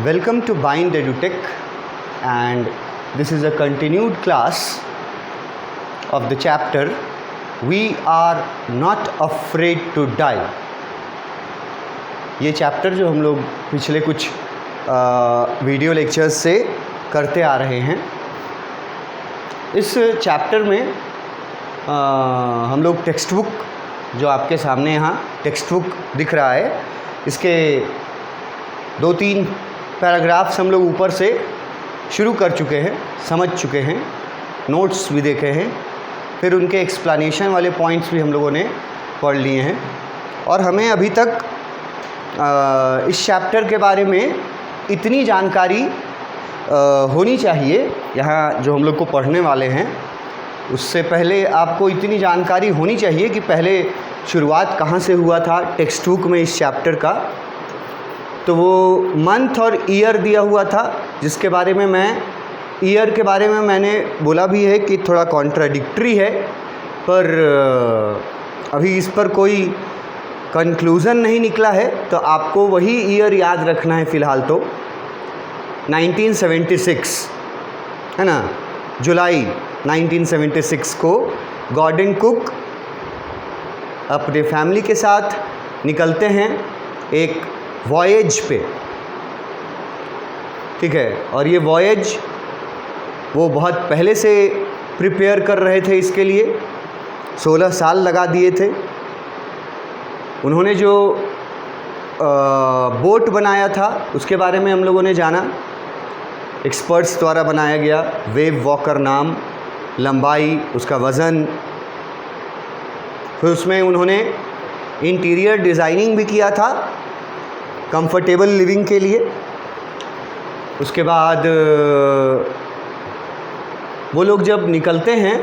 Welcome to Bind EduTech, and this is a continued class of the chapter We Are Not Afraid to Die. ये chapter जो हम लोग पिछले कुछ video lectures से करते आ रहे हैं, इस चैप्टर में हम लोग टेक्स्ट बुक जो आपके सामने यहाँ टेक्स्ट बुक दिख रहा है, इसके 2-3 पैराग्राफ्स हम लोग ऊपर से शुरू कर चुके हैं, समझ चुके हैं, नोट्स भी देखे हैं, फिर उनके एक्सप्लेनेशन वाले पॉइंट्स भी हम लोगों ने पढ़ लिए हैं। और हमें अभी तक इस चैप्टर के बारे में इतनी जानकारी होनी चाहिए, यहाँ जो हम लोग को पढ़ने वाले हैं उससे पहले आपको इतनी जानकारी होनी चाहिए कि पहले शुरुआत कहाँ से हुआ था टेक्स्ट बुक में इस चैप्टर का। तो वो मंथ और ईयर दिया हुआ था, जिसके बारे में ईयर के बारे में मैंने बोला भी है कि थोड़ा कॉन्ट्राडिक्टरी है, पर अभी इस पर कोई कंक्लूज़न नहीं निकला है, तो आपको वही ईयर याद रखना है फ़िलहाल। तो 1976 है ना, जुलाई 1976 को गॉर्डन कुक अपने फैमिली के साथ निकलते हैं एक वॉयेज पे, ठीक है। और ये वॉयेज वो बहुत पहले से प्रिपेयर कर रहे थे इसके लिए, 16 साल लगा दिए थे उन्होंने। जो बोट बनाया था उसके बारे में हम लोगों ने जाना, एक्सपर्ट्स द्वारा बनाया गया, वेव वॉकर नाम, लंबाई, उसका वज़न। फिर उसमें उन्होंने इंटीरियर डिज़ाइनिंग भी किया था कंफर्टेबल लिविंग के लिए। उसके बाद वो लोग जब निकलते हैं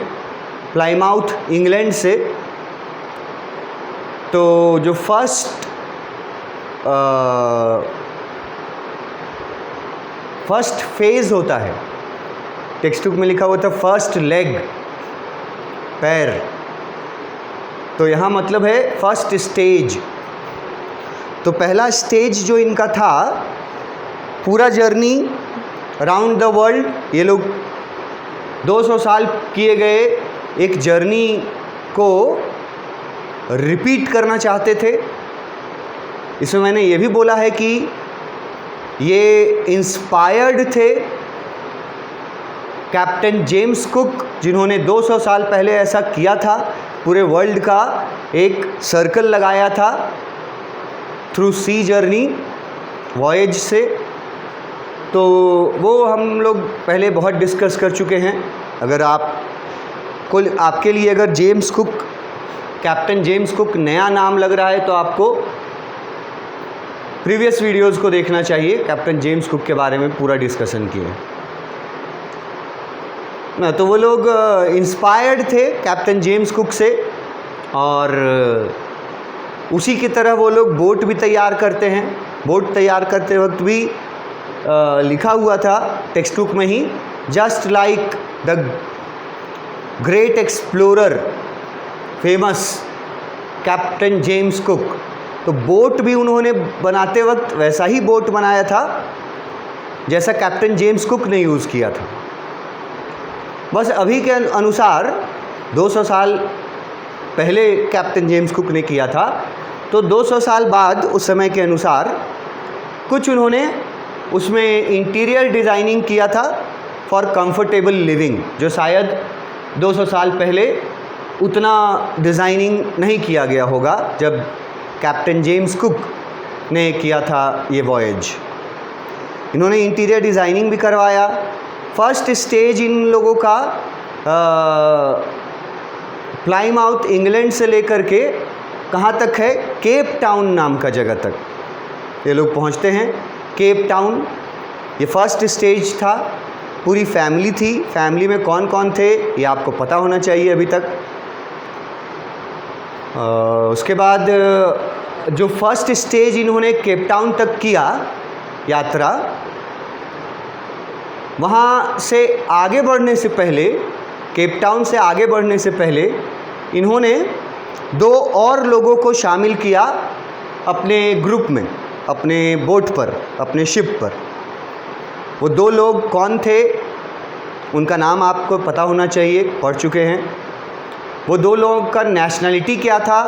प्लाईमाउथ इंग्लैंड से, तो जो फर्स्ट फेज़ होता है, टेक्स्ट बुक में लिखा हुआ था फर्स्ट लेग, पैर, तो यहाँ मतलब है फर्स्ट स्टेज। तो पहला स्टेज जो इनका था, पूरा जर्नी राउंड द वर्ल्ड, ये लोग 200 साल किए गए एक जर्नी को रिपीट करना चाहते थे। इसमें मैंने ये भी बोला है कि ये इंस्पायर्ड थे कैप्टन जेम्स कुक, जिन्होंने 200 साल पहले ऐसा किया था, पूरे वर्ल्ड का एक सर्कल लगाया था थ्रू सी जर्नी, वॉयेज से। तो वो हम लोग पहले बहुत डिस्कस कर चुके हैं। अगर आपके लिए अगर James cook, captain James cook नया नाम लग रहा है, तो आपको प्रीवियस वीडियोस को देखना चाहिए, कैप्टन जेम्स कुक के बारे में पूरा डिस्कशन किए। तो वो लोग इंस्पायर्ड थे कैप्टन जेम्स कुक से, और उसी की तरह वो लोग बोट भी तैयार करते हैं। बोट तैयार करते वक्त भी लिखा हुआ था टेक्स्ट बुक में ही, just like the great explorer famous captain James Cook. तो बोट भी उन्होंने बनाते वक्त वैसा ही बोट बनाया था जैसा कैप्टन जेम्स कुक ने यूज़ किया था। बस अभी के अनुसार 200 साल पहले कैप्टन जेम्स कुक ने किया था, तो 200 साल बाद उस समय के अनुसार कुछ उन्होंने उसमें इंटीरियर डिज़ाइनिंग किया था फॉर कंफर्टेबल लिविंग, जो शायद 200 साल पहले उतना डिज़ाइनिंग नहीं किया गया होगा जब कैप्टन जेम्स कुक ने किया था ये वॉयेज। इन्होंने इंटीरियर डिज़ाइनिंग भी करवाया। फर्स्ट स्टेज इन लोगों का प्लाईमाउथ इंग्लैंड से लेकर के कहाँ तक है, केप टाउन नाम का जगह तक ये लोग पहुँचते हैं। केप टाउन ये फर्स्ट स्टेज था। पूरी फैमिली थी, फैमिली में कौन कौन थे ये आपको पता होना चाहिए अभी तक। उसके बाद जो फर्स्ट स्टेज इन्होंने केप टाउन तक किया यात्रा, वहाँ से आगे बढ़ने से पहले, केप टाउन से आगे बढ़ने से पहले इन्होंने 2 और लोगों को शामिल किया अपने ग्रुप में, अपने बोट पर, अपने शिप पर। वो दो लोग कौन थे, उनका नाम आपको पता होना चाहिए, पढ़ चुके हैं। वो दो लोगों का नेशनलिटी क्या था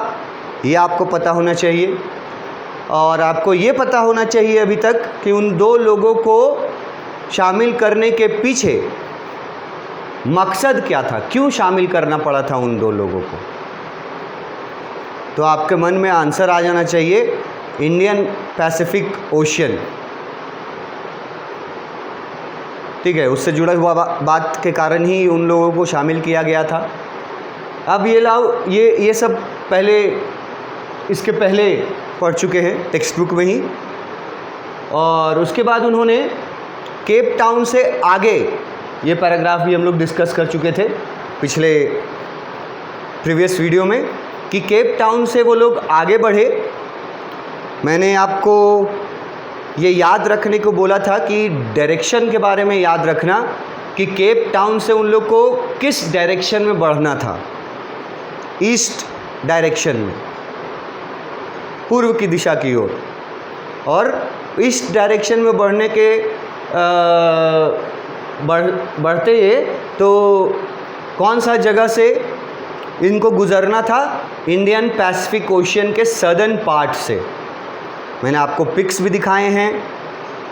ये आपको पता होना चाहिए, और आपको ये पता होना चाहिए अभी तक कि उन दो लोगों को शामिल करने के पीछे मकसद क्या था, क्यों शामिल करना पड़ा था उन दो लोगों को। तो आपके मन में आंसर आ जाना चाहिए, इंडियन पैसिफिक ओशियन। ठीक है, उससे जुड़ा हुआ बात के कारण ही उन लोगों को शामिल किया गया था। अब ये लाओ, ये सब पहले, इसके पहले पढ़ चुके हैं टेक्स्ट बुक में ही। और उसके बाद उन्होंने केप टाउन से आगे, ये पैराग्राफ भी हम लोग डिस्कस कर चुके थे पिछले प्रीवियस वीडियो में, कि केप टाउन से वो लोग आगे बढ़े। मैंने आपको ये याद रखने को बोला था कि डायरेक्शन के बारे में याद रखना, कि केप टाउन से उन लोग को किस डायरेक्शन में बढ़ना था। ईस्ट डायरेक्शन में, पूर्व की दिशा की ओर। और ईस्ट डायरेक्शन में बढ़ने के बढ़ते ये तो कौन सा जगह से इनको गुज़रना था, इंडियन पैसिफिक ओशियन के सदर्न पार्ट से। मैंने आपको पिक्स भी दिखाए हैं।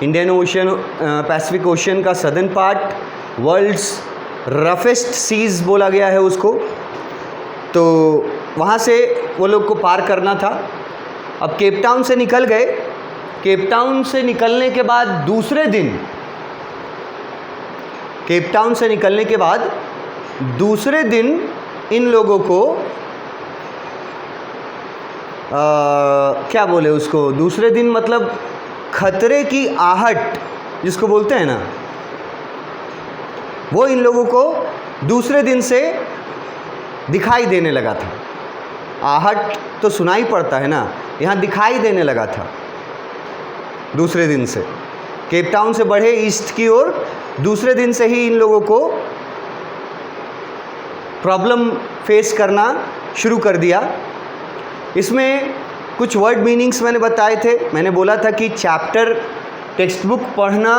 इंडियन ओशियन, पैसिफिक ओशियन का southern part, world's roughest seas बोला गया है उसको। तो वहाँ से वो लोग को पार करना था। अब केप टाउन से निकल गए। केप टाउन से निकलने के बाद दूसरे दिन, केप टाउन से निकलने के बाद दूसरे दिन इन लोगों को क्या बोले उसको, दूसरे दिन मतलब खतरे की आहट जिसको बोलते हैं ना, वो इन लोगों को दूसरे दिन से दिखाई देने लगा था। आहट तो सुनाई पड़ता है ना, यहाँ दिखाई देने लगा था दूसरे दिन से। केप टाउन से बढ़े ईस्ट की ओर, दूसरे दिन से ही इन लोगों को प्रॉब्लम फेस करना शुरू कर दिया। इसमें कुछ वर्ड मीनिंग्स मैंने बताए थे। मैंने बोला था कि चैप्टर टेक्स्ट बुक पढ़ना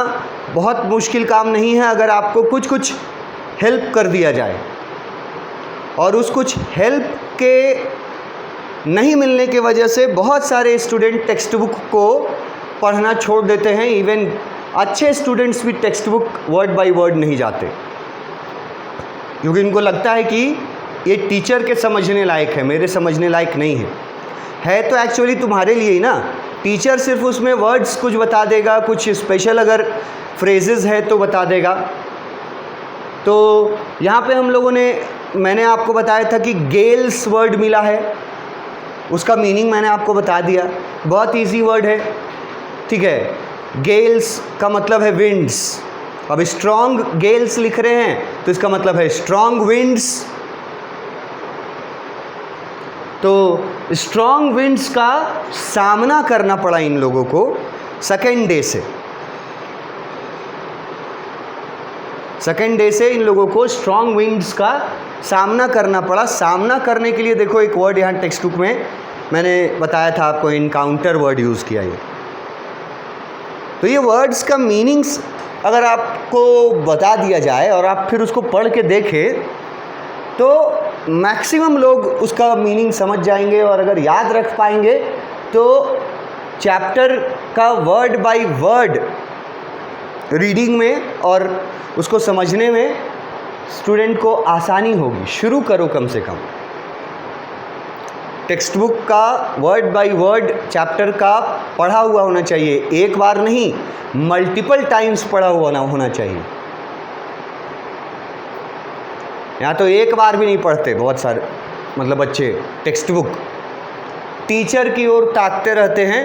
बहुत मुश्किल काम नहीं है अगर आपको कुछ कुछ हेल्प कर दिया जाए। और उस कुछ हेल्प के नहीं मिलने की वजह से बहुत सारे स्टूडेंट टेक्स्ट बुक को पढ़ना छोड़ देते हैं। इवन अच्छे स्टूडेंट्स भी text book word by word नहीं जाते, क्योंकि इनको लगता है कि ये टीचर के समझने लायक है, मेरे समझने लायक नहीं है तो एक्चुअली तुम्हारे लिए ही ना। टीचर सिर्फ उसमें वर्ड्स कुछ बता देगा, कुछ स्पेशल अगर फ्रेजेस है तो बता देगा। तो यहाँ पे हम लोगों ने, मैंने आपको बताया था कि गेल्स वर्ड मिला है, उसका मीनिंग मैंने आपको बता दिया। बहुत इजी वर्ड है, ठीक है। गेल्स का मतलब है विंड्स। अब स्ट्रॉन्ग गेल्स लिख रहे हैं तो इसका मतलब है स्ट्रॉन्ग विंड्स। तो स्ट्रॉन्ग विंड्स का सामना करना पड़ा इन लोगों को सेकेंड डे से। सेकेंड डे से इन लोगों को स्ट्रॉन्ग विंड्स का सामना करना पड़ा। सामना करने के लिए देखो एक वर्ड यहाँ टेक्स्ट बुक में मैंने बताया था आपको, इनकाउंटर वर्ड यूज़ किया ये। तो ये वर्ड्स का मीनिंग्स अगर आपको बता दिया जाए और आप फिर उसको पढ़ के देखें तो मैक्सिमम लोग उसका मीनिंग समझ जाएंगे। और अगर याद रख पाएंगे तो चैप्टर का वर्ड बाय वर्ड रीडिंग में और उसको समझने में स्टूडेंट को आसानी होगी। शुरू करो कम से कम। टेक्स्ट बुक का वर्ड बाय वर्ड चैप्टर का पढ़ा हुआ होना चाहिए, एक बार नहीं मल्टीपल टाइम्स पढ़ा हुआ होना चाहिए। यहाँ तो एक बार भी नहीं पढ़ते बहुत सारे, मतलब बच्चे टेक्स्ट बुक टीचर की ओर ताकते रहते हैं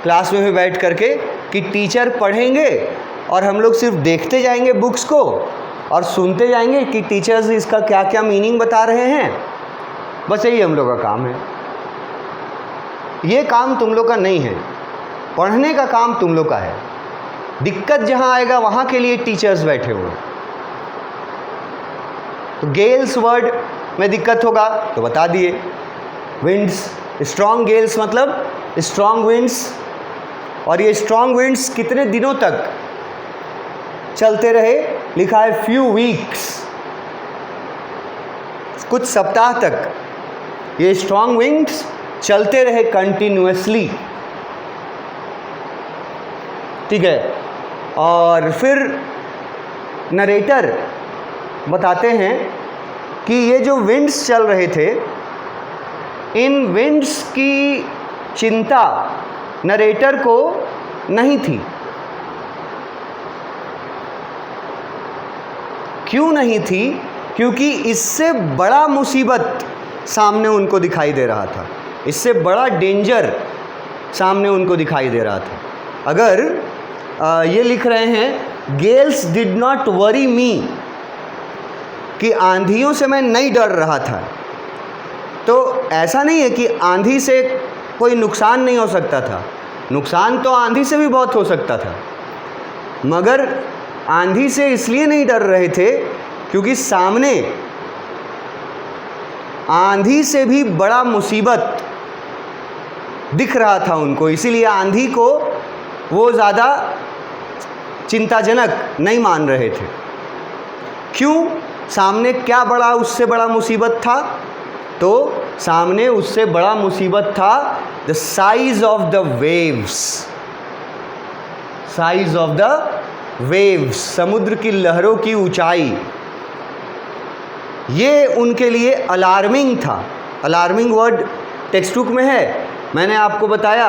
क्लास में भी बैठ करके कि टीचर पढ़ेंगे और हम लोग सिर्फ देखते जाएंगे बुक्स को और सुनते जाएंगे कि टीचर्स इसका क्या क्या मीनिंग बता रहे हैं। बस यही हम लोग का काम है। ये काम तुम लोग का नहीं है, पढ़ने का काम तुम लोग का है। दिक्कत जहाँ आएगा वहाँ के लिए टीचर्स बैठे हुए। तो गेल्स वर्ड में दिक्कत होगा तो बता दिए। विंड्स, स्ट्रॉन्ग गेल्स मतलब स्ट्रॉन्ग विंड्स। और ये स्ट्रॉन्ग विंड्स कितने दिनों तक चलते रहे, लिखा है फ्यू वीक्स, कुछ सप्ताह तक ये स्ट्रॉन्ग विंड्स चलते रहे कंटिन्यूअसली। ठीक है, और फिर नरेटर बताते हैं कि ये जो विंड्स चल रहे थे, इन विंड्स की चिंता नरेटर को नहीं थी। क्यों नहीं थी? क्योंकि इससे बड़ा मुसीबत सामने उनको दिखाई दे रहा था, इससे बड़ा डेंजर सामने उनको दिखाई दे रहा था। अगर ये लिख रहे हैं गेल्स डिड नॉट वरी मी, कि आंधियों से मैं नहीं डर रहा था, तो ऐसा नहीं है कि आंधी से कोई नुकसान नहीं हो सकता था, नुकसान तो आंधी से भी बहुत हो सकता था, मगर आंधी से इसलिए नहीं डर रहे थे क्योंकि सामने आंधी से भी बड़ा मुसीबत दिख रहा था उनको, इसीलिए आंधी को वो ज़्यादा चिंताजनक नहीं मान रहे थे। क्यों? सामने क्या बड़ा उससे बड़ा मुसीबत था? तो सामने उससे बड़ा मुसीबत था the size of the waves, size of the waves, समुद्र की लहरों की ऊंचाई। ये उनके लिए अलार्मिंग था। अलार्मिंग वर्ड टेक्स्ट बुक में है, मैंने आपको बताया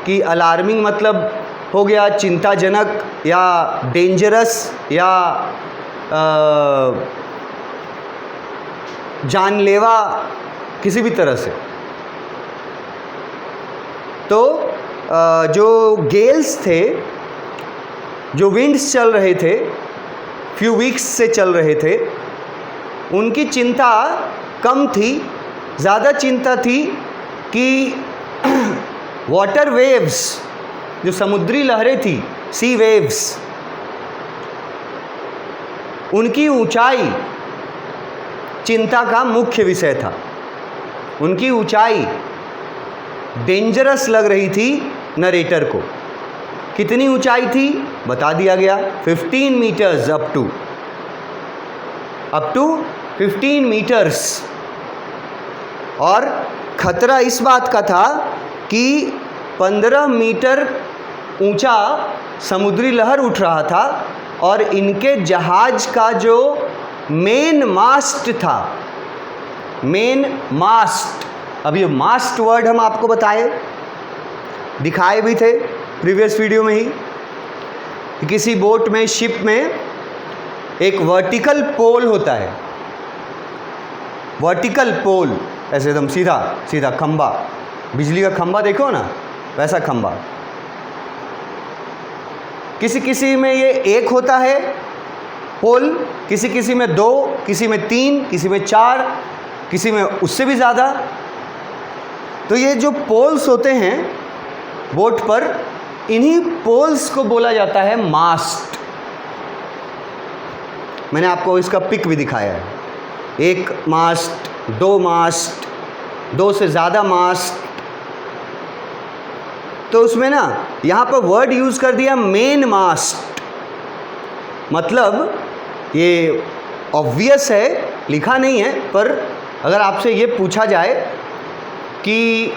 कि अलार्मिंग मतलब हो गया चिंताजनक या डेंजरस या जानलेवा किसी भी तरह से। तो जो गेल्स थे, जो विंड्स चल रहे थे, फ्यू वीक्स से चल रहे थे, उनकी चिंता कम थी, ज़्यादा चिंता थी कि वाटर वेव्स, जो समुद्री लहरें थी, सी वेव्स, उनकी ऊंचाई चिंता का मुख्य विषय था। उनकी ऊंचाई डेंजरस लग रही थी नरेटर को। कितनी ऊंचाई थी बता दिया गया, 15 मीटर्स, अप टू 15 मीटर्स। और खतरा इस बात का था कि 15 मीटर ऊंचा समुद्री लहर उठ रहा था और इनके जहाज का जो मेन मास्ट था, मेन मास्ट, अब ये मास्ट वर्ड हम आपको दिखाए भी थे प्रीवियस वीडियो में ही, कि किसी बोट में, शिप में एक वर्टिकल पोल होता है, वर्टिकल पोल, ऐसे एकदम सीधा सीधा खंबा, बिजली का खंबा देखो ना, वैसा खंबा। किसी किसी में ये एक होता है पोल, किसी किसी में 2, किसी में 3, किसी में 4, किसी में उससे भी ज़्यादा। तो ये जो पोल्स होते हैं बोट पर, इन्हीं पोल्स को बोला जाता है मास्ट। मैंने आपको इसका पिक भी दिखाया है, 1 मास्ट, 2 मास्ट, 2 से ज़्यादा मास्ट। तो उसमें ना यहाँ पर वर्ड यूज़ कर दिया मेन मास्ट, मतलब ये ऑब्वियस है, लिखा नहीं है, पर अगर आपसे ये पूछा जाए कि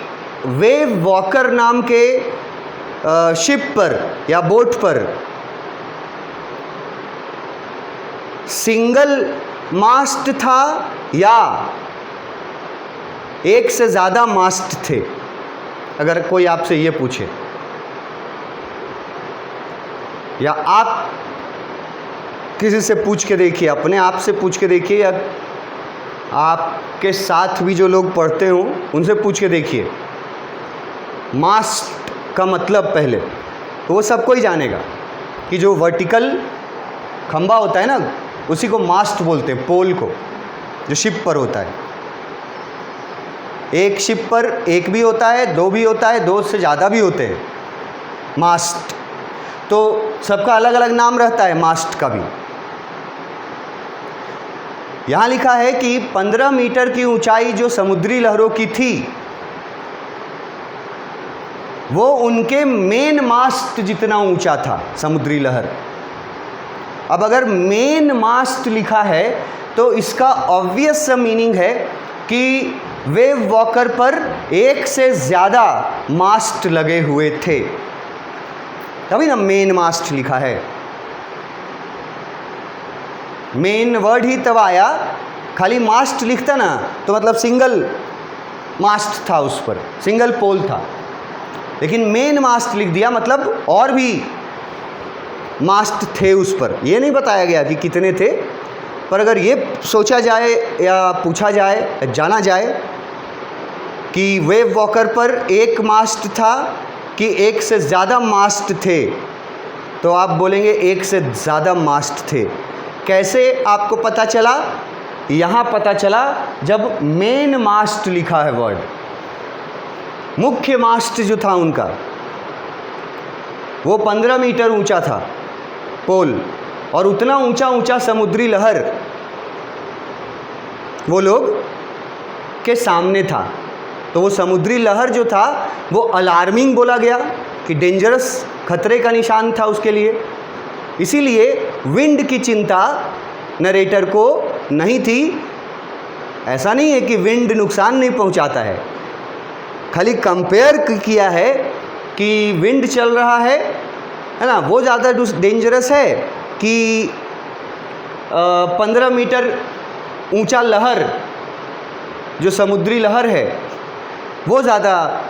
वेव वॉकर नाम के शिप पर या बोट पर सिंगल मास्ट था या एक से ज़्यादा मास्ट थे, अगर कोई आपसे ये पूछे, या आप किसी से पूछ के देखिए, अपने आप से पूछ के देखिए, या आपके साथ भी जो लोग पढ़ते हों उनसे पूछ के देखिए, मास्ट का मतलब पहले तो वो सबको ही जानेगा कि जो वर्टिकल खंबा होता है ना, उसी को मास्ट बोलते हैं, पोल को, जो शिप पर होता है। एक शिप पर 1 भी होता है, 2 भी होता है, 2 से ज़्यादा भी होते हैं मास्ट, तो सबका अलग अलग नाम रहता है मास्ट का भी। यहाँ लिखा है कि 15 मीटर की ऊंचाई जो समुद्री लहरों की थी, वो उनके मेन मास्ट जितना ऊंचा था समुद्री लहर। अब अगर मेन मास्ट लिखा है तो इसका ऑब्वियस सा मीनिंग है कि वेव वॉकर पर एक से ज़्यादा मास्ट लगे हुए थे, तभी ना मेन मास्ट लिखा है। मेन वर्ड ही तब आया, खाली मास्ट लिखता ना तो मतलब सिंगल मास्ट था, उस पर सिंगल पोल था, लेकिन मेन मास्ट लिख दिया मतलब और भी मास्ट थे उस पर। ये नहीं बताया गया कि कितने थे, पर अगर ये सोचा जाए या पूछा जाए, जाना जाए कि वेव वॉकर पर एक मास्ट था कि एक से ज़्यादा मास्ट थे, तो आप बोलेंगे एक से ज़्यादा मास्ट थे। कैसे आपको पता चला? यहाँ पता चला जब मेन मास्ट लिखा है वर्ड, मुख्य मास्ट जो था उनका वो 15 मीटर ऊंचा था पोल, और उतना ऊंचा ऊंचा समुद्री लहर वो लोग के सामने था। तो वो समुद्री लहर जो था वो अलार्मिंग बोला गया कि डेंजरस, खतरे का निशान था उसके लिए। इसीलिए विंड की चिंता नरेटर को नहीं थी। ऐसा नहीं है कि विंड नुकसान नहीं पहुंचाता है, खाली कंपेयर किया है कि विंड चल रहा है ना, वो ज़्यादा डेंजरस है कि 15 मीटर ऊंचा लहर जो समुद्री लहर है वो ज़्यादा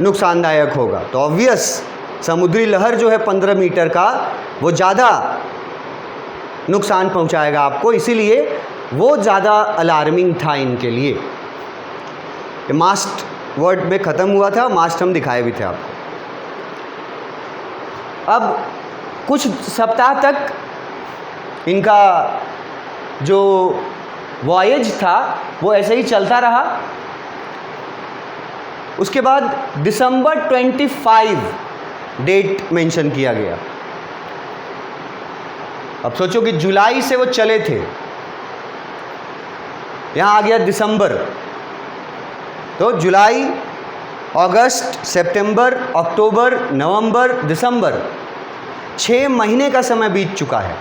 नुकसानदायक होगा। तो ऑब्वियस समुद्री लहर जो है 15 मीटर का वो ज़्यादा नुकसान पहुंचाएगा आपको, इसीलिए वो ज़्यादा अलार्मिंग था इनके लिए। ये मास्ट वर्ड में ख़त्म हुआ था, मास्ट हम दिखाए भी थे आपको। अब कुछ सप्ताह तक इनका जो वॉयज था वो ऐसे ही चलता रहा। उसके बाद दिसंबर 25 डेट मेंशन किया गया। अब सोचो कि जुलाई से वो चले थे, यहाँ आ गया दिसंबर, तो जुलाई, अगस्त, सितंबर, अक्टूबर, नवंबर, दिसंबर, 6 महीने का समय बीत चुका है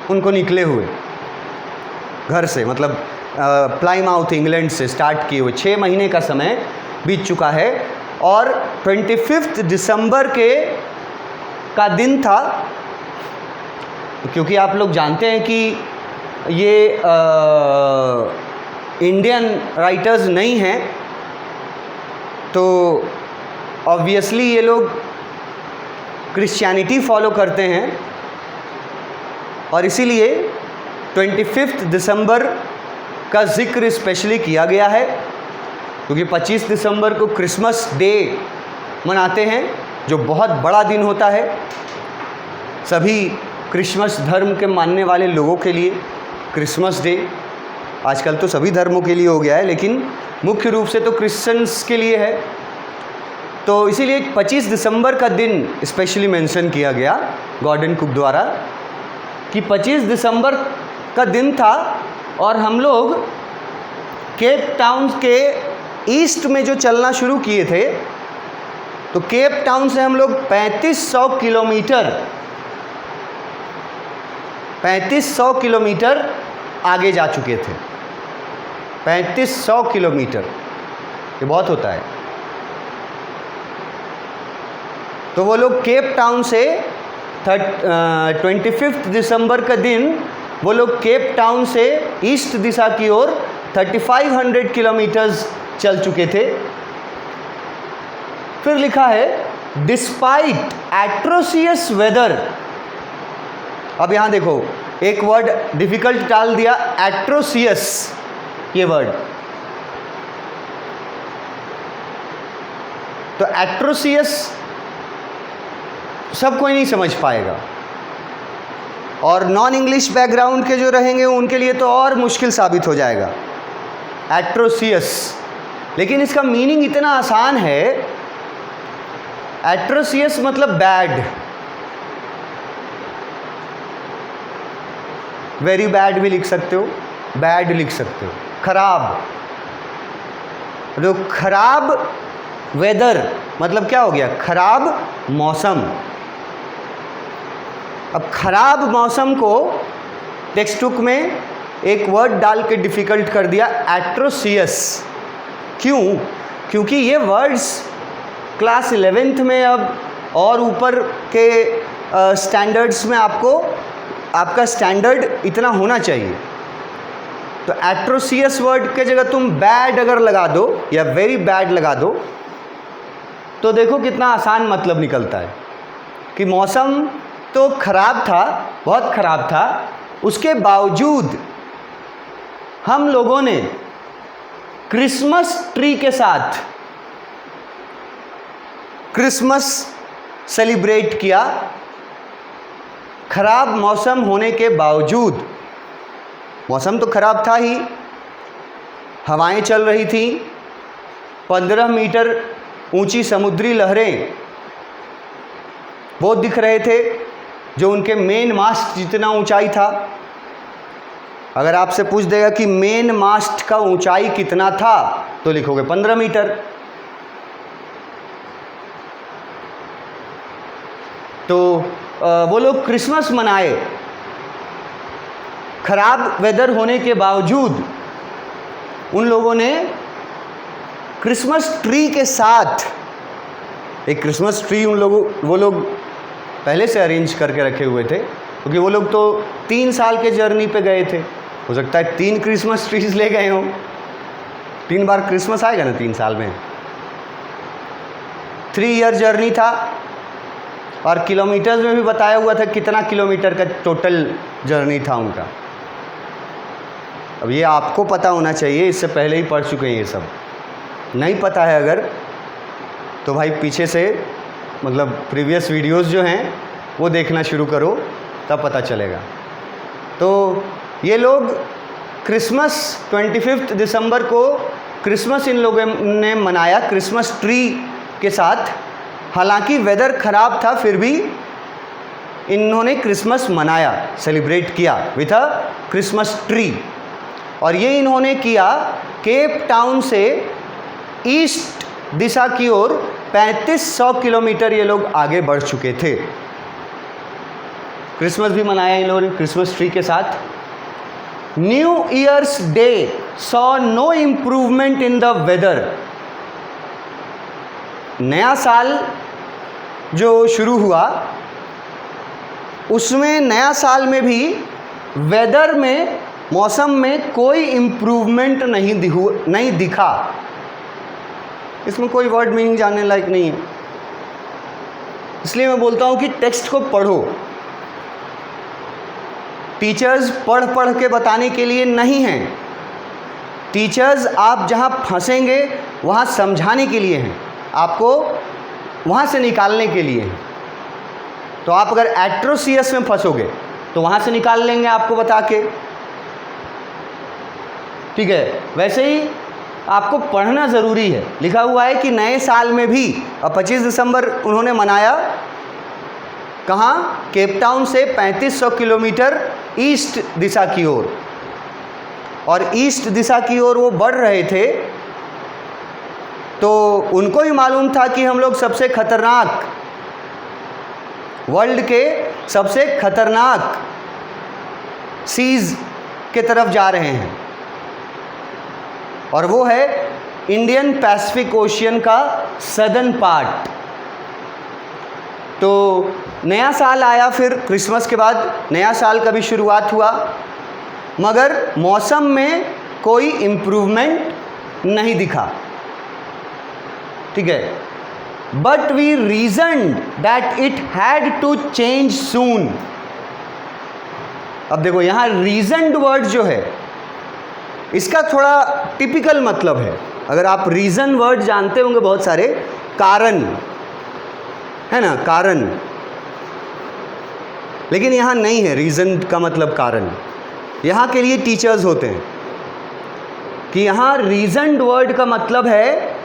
उनको निकले हुए घर से, मतलब प्लाईमाउथ इंग्लैंड से स्टार्ट किए हुए 6 महीने का समय बीत चुका है। और 25 दिसंबर का दिन था, क्योंकि आप लोग जानते हैं कि ये इंडियन राइटर्स नहीं हैं, तो ऑब्वियसली ये लोग क्रिश्चियनिटी फॉलो करते हैं, और इसीलिए 25 दिसंबर का जिक्र स्पेशली किया गया है, क्योंकि 25 दिसंबर को क्रिसमस डे मनाते हैं, जो बहुत बड़ा दिन होता है सभी क्रिसमस धर्म के मानने वाले लोगों के लिए। क्रिसमस डे आजकल तो सभी धर्मों के लिए हो गया है, लेकिन मुख्य रूप से तो क्रिश्चियंस के लिए है। तो इसीलिए 25 दिसंबर का दिन स्पेशली मेंशन किया गया गॉर्डन कुक द्वारा कि 25 दिसंबर का दिन था, और हम लोग केप टाउन के ईस्ट में जो चलना शुरू किए थे, तो केप टाउन से हम लोग 3500 किलोमीटर आगे जा चुके थे। 3500 किलोमीटर, ये बहुत होता है। तो वो लोग केप टाउन से 25 दिसंबर का दिन वो लोग केप टाउन से ईस्ट दिशा की ओर 3500 किलोमीटर्स चल चुके थे। फिर लिखा है डिस्पाइट एट्रोसियस वेदर। अब यहाँ देखो एक वर्ड डिफिकल्ट डाल दिया, एट्रोसियस ये वर्ड। तो एट्रोसियस सब कोई नहीं समझ पाएगा, और नॉन इंग्लिश बैकग्राउंड के जो रहेंगे उनके लिए तो और मुश्किल साबित हो जाएगा एट्रोसियस। लेकिन इसका मीनिंग इतना आसान है, एट्रोसियस मतलब बैड, वेरी बैड भी लिख सकते हो, बैड लिख सकते हो, खराब। तो खराब वेदर मतलब क्या हो गया? खराब मौसम। अब खराब मौसम को टेक्स्ट बुक में एक वर्ड डाल के डिफ़िकल्ट कर दिया, एट्रोसियस। क्यों? क्योंकि ये वर्ड्स क्लास 11th में अब और ऊपर के स्टैंडर्ड्स में आपका स्टैंडर्ड इतना होना चाहिए। तो एट्रोसियस वर्ड के जगह तुम बैड अगर लगा दो या वेरी बैड लगा दो तो देखो कितना आसान मतलब निकलता है कि मौसम तो खराब था, बहुत खराब था, उसके बावजूद हम लोगों ने क्रिसमस ट्री के साथ क्रिसमस सेलिब्रेट किया। खराब मौसम होने के बावजूद, मौसम तो खराब था ही, हवाएं चल रही थी, 15 मीटर ऊंची समुद्री लहरें वो दिख रहे थे जो उनके मेन मास्ट जितना ऊंचाई था। अगर आपसे पूछ देगा कि मेन मास्ट का ऊंचाई कितना था तो लिखोगे 15 मीटर। तो वो लोग क्रिसमस मनाए, खराब वेदर होने के बावजूद उन लोगों ने क्रिसमस ट्री के साथ, एक क्रिसमस ट्री वो लोग पहले से अरेंज करके रखे हुए थे, क्योंकि वो लोग तो 3 साल के जर्नी पे गए थे। हो सकता है 3 क्रिसमस ट्रीज ले गए हों, 3 बार क्रिसमस आएगा ना 3 साल में। 3 ईयर जर्नी था और किलोमीटर्स में भी बताया हुआ था कितना किलोमीटर का टोटल जर्नी था उनका। अब ये आपको पता होना चाहिए, इससे पहले ही पढ़ चुके हैं ये सब। नहीं पता है अगर तो भाई पीछे से मतलब प्रीवियस वीडियोस जो हैं वो देखना शुरू करो, तब पता चलेगा। तो ये लोग क्रिसमस 25 दिसंबर को क्रिसमस इन लोगों ने मनाया क्रिसमस ट्री के साथ। हालांकि वेदर ख़राब था फिर भी इन्होंने क्रिसमस मनाया, सेलिब्रेट किया विथ अ क्रिसमस ट्री। और ये इन्होंने किया केप टाउन से ईस्ट दिशा की ओर 3500 किलोमीटर ये लोग आगे बढ़ चुके थे। क्रिसमस भी मनाया इन लोगों ने क्रिसमस ट्री के साथ। New Year's Day saw no improvement in the weather. नया साल जो शुरू हुआ उसमें नया साल में भी वेदर में, मौसम में कोई इम्प्रूवमेंट नहीं दिखा। इसमें कोई वर्ड मीनिंग जानने लायक नहीं है, इसलिए मैं बोलता हूँ कि टेक्स्ट को पढ़ो। टीचर्स पढ़ पढ़ के बताने के लिए नहीं हैं, टीचर्स आप जहाँ फंसेंगे वहाँ समझाने के लिए हैं, आपको वहाँ से निकालने के लिए हैं। तो आप अगर एट्रोसियस में फंसोगे तो वहाँ से निकाल लेंगे आपको बता के, ठीक है। वैसे ही आपको पढ़ना ज़रूरी है। लिखा हुआ है कि नए साल में भी, अब 25 दिसंबर उन्होंने मनाया कहाँ? केप टाउन से 3500 किलोमीटर ईस्ट दिशा की ओर, और ईस्ट दिशा की ओर वो बढ़ रहे थे। तो उनको ही मालूम था कि हम लोग सबसे खतरनाक, वर्ल्ड के सबसे खतरनाक सीज के तरफ जा रहे हैं, और वो है इंडियन पैसिफिक ओशियन का सदर्न पार्ट। तो नया साल आया, फिर क्रिसमस के बाद नया साल का भी शुरुआत हुआ, मगर मौसम में कोई इम्प्रूवमेंट नहीं दिखा, ठीक है। But we reasoned that it had to change soon. अब देखो यहाँ रीजन्ड वर्ड जो है इसका थोड़ा टिपिकल मतलब है। अगर आप रीज़न वर्ड जानते होंगे बहुत सारे, कारण है ना, कारण, लेकिन यहाँ नहीं है रीज़न का मतलब कारण। यहाँ के लिए टीचर्स होते हैं कि यहाँ रीज़न्ड वर्ड का मतलब है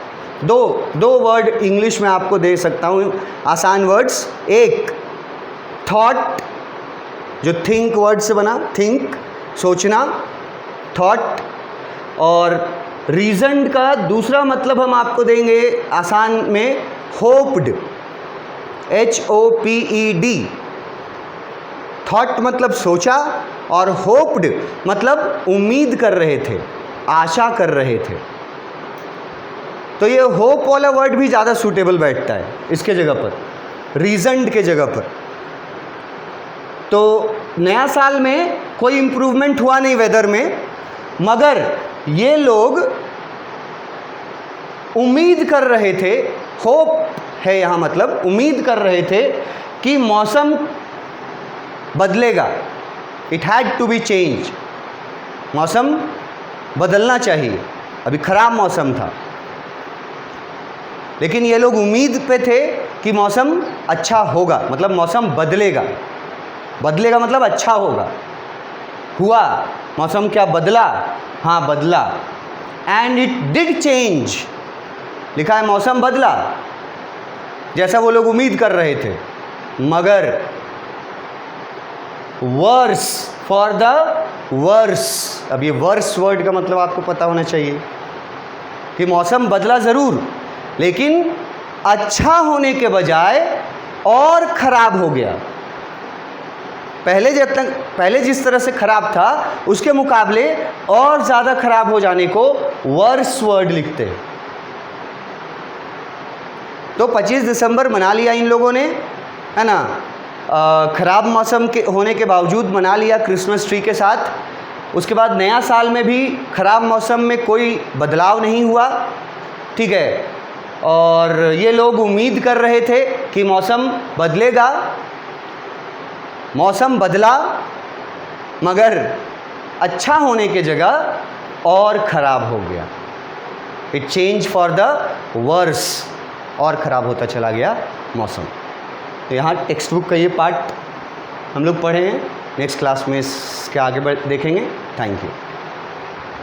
दो वर्ड इंग्लिश में आपको दे सकता हूँ आसान वर्ड्स। एक थॉट, जो थिंक वर्ड से बना, थिंक सोचना, थॉट। और रीज़न्ड का दूसरा मतलब हम आपको देंगे आसान में होप्ड, HOPED। थॉट मतलब सोचा, और होप्ड मतलब उम्मीद कर रहे थे, आशा कर रहे थे। तो ये होप वाला वर्ड भी ज़्यादा सूटेबल बैठता है इसके जगह पर, रीजन्ड के जगह पर। तो नया साल में कोई इम्प्रूवमेंट हुआ नहीं वेदर में, मगर ये लोग उम्मीद कर रहे थे, होप है यहाँ मतलब उम्मीद कर रहे थे कि मौसम बदलेगा। It had to be change, मौसम बदलना चाहिए, अभी ख़राब मौसम था। लेकिन ये लोग उम्मीद पे थे कि मौसम अच्छा होगा, मतलब मौसम बदलेगा। बदलेगा मतलब अच्छा होगा। हुआ मौसम क्या बदला? हाँ बदला। एंड इट डिड चेंज, लिखा है मौसम बदला जैसा वो लोग उम्मीद कर रहे थे, मगर वर्स, फॉर द वर्स। अब ये वर्स वर्ड का मतलब आपको पता होना चाहिए कि मौसम बदला ज़रूर, लेकिन अच्छा होने के बजाय और ख़राब हो गया। पहले जिस तरह से ख़राब था उसके मुकाबले और ज़्यादा ख़राब हो जाने को वर्स वर्ड लिखते हैं। तो 25 दिसंबर मना लिया इन लोगों ने, है ना, ख़राब मौसम के होने के बावजूद मना लिया क्रिसमस ट्री के साथ। उसके बाद नया साल में भी ख़राब मौसम में कोई बदलाव नहीं हुआ, ठीक है। और ये लोग उम्मीद कर रहे थे कि मौसम बदलेगा, मौसम बदला मगर अच्छा होने के जगह और ख़राब हो गया। It change for the worse, और ख़राब होता चला गया मौसम। तो यहाँ टेक्स्ट बुक का ये पार्ट हम लोग पढ़े हैं, नेक्स्ट क्लास में इसके आगे देखेंगे। Thank you.